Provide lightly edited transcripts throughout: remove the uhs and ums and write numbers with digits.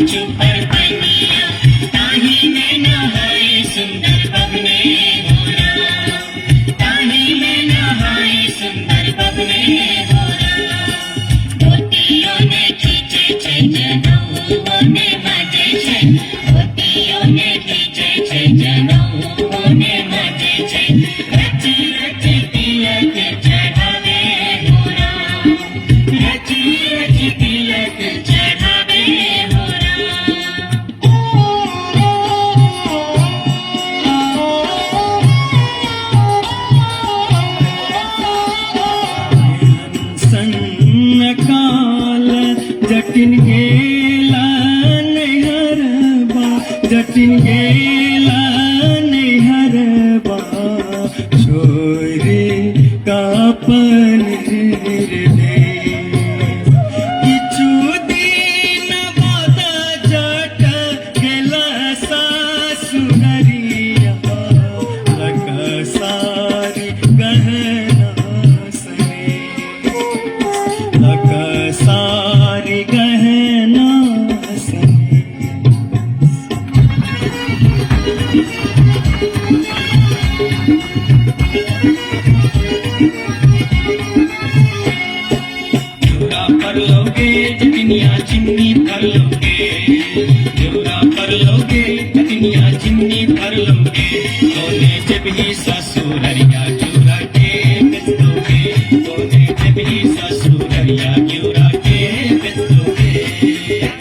छुपर पनिया ताही में नहाए सुंदर बबने होरा, ताही में नहाए सुंदर बबने होरा। धोतियों ने खींचे छे जनौओं ने माजे छे, धोतियों ने खींचे छे जनौओं ने माजे छे। रची रची तिलक चढ़ावे होरा, रची रची तिलक चढ़ावे होरा। सन्न काल जटिन गेला नैहरबा, जटिन गेला नैहरबा। छोरी का पनीर दे किछु दिन बाद जट गेला सासुररिया। लकसारी गहना सने, लकसारी गहना सने। जोरा पर लोगे जटिनिया चिन्नी भर लोगे, जोरा पर लोगे जटिनिया चिन्नी भर लोगे। तोने जब ही ससुररिया जोरा के बेचोगे, तोने जब ही ससुररिया जोरा के बेचोगे।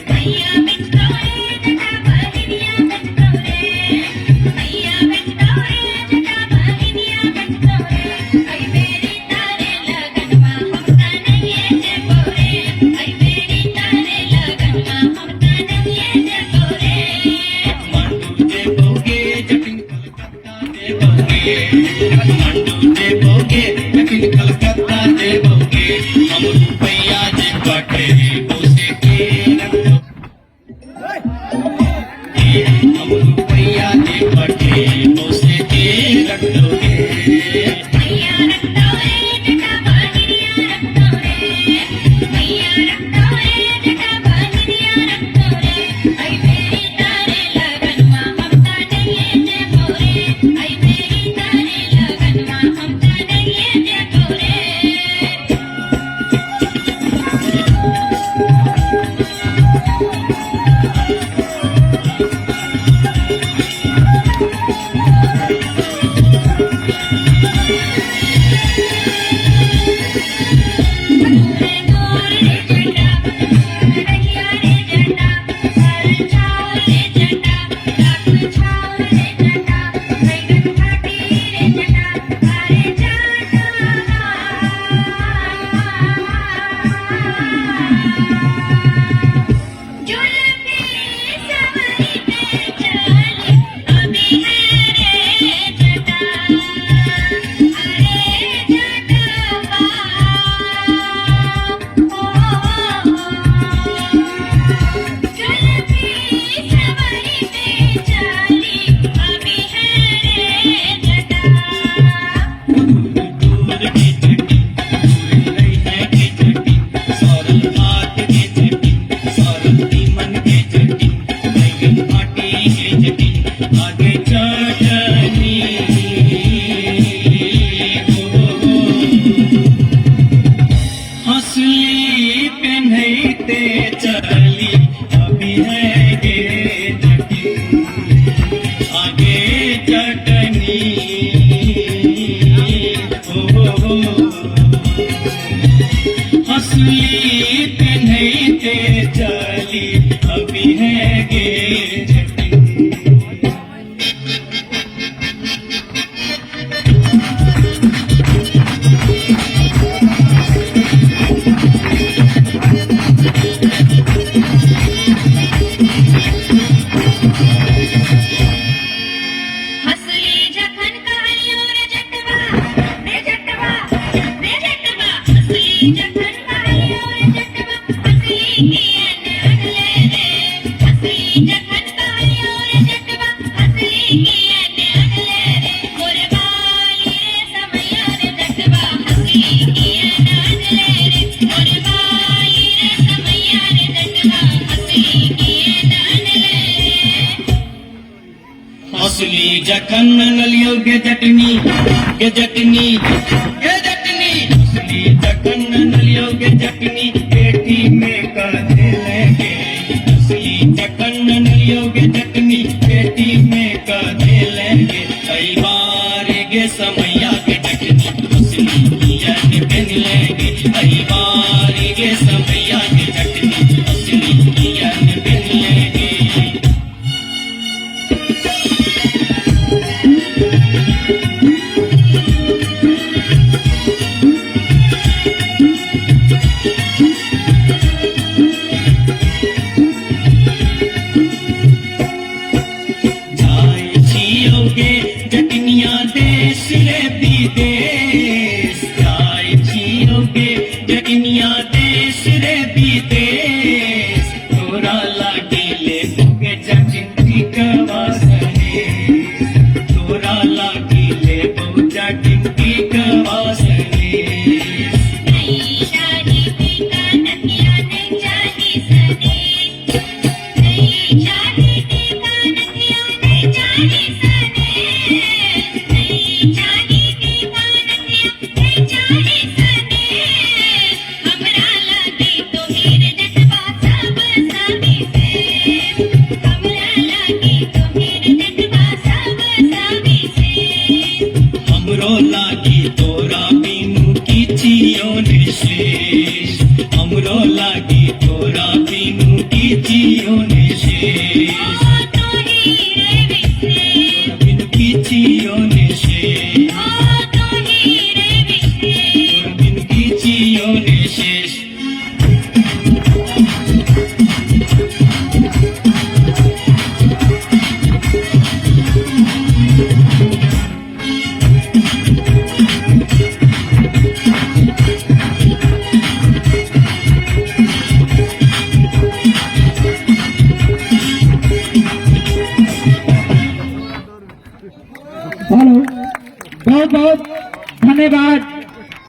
भैया बेचोरे जटा बहनिया बेचोरे, भैया बेचोरे जटा बहनिया बेचोरे। आई मेरी तारे लगनवा हमका नहीं जे बोरे, आई मेरी तारे लगनवा हमका नहीं जे बोरे। काठमांडू जे बोगे जटिन कलकत्ता जे बोगे, काठमांडू जे बोगे जटिन कलकत्ता जे बोगे। हम रुपया जे बटे उसे के रखो, हम रुपया जे बटे उसे के रख दोगे। भैया रख दो रे जटा बहनिया रख दो रे, भैया रख दो रे जटा बहनिया रख दो रे। आई मेरी तारे लगनवा हमका नहीं जे बोरे, आई मेरी तारे लगनवा हमका नहीं जे बोरे। हंसली जखन नलियो गे जटनी गे जटनी गे जटनी असली जखन नलियो गे जटनी पेटी में काढ़े लेंगे असली जखन नलियो गे जटनी पेटी में काढ़े लेंगे कई बार गे समैया गे जटनी असली नियन बन लेंगे कई बार गे समैया गे जटनी असली नियन बन लेंगे जटनिया देश रे विदेश जाय छियोगे जटनिया देश रे विदेश तोरा लागिले बुगे जटनी कवासने तोरा लागिले बुगे जटनी कवासने नई शादी का नकिया ने जानी सने नई शादी का नकिया ने जानी सने हमरो लागी तोरा बिनु किछियो निशेष हमरो लागी तोरा बिनु किछियो निशेष बिनु किछियो निशेष बिनु किछियो निशेष हेलो बहुत बहुत धन्यवाद।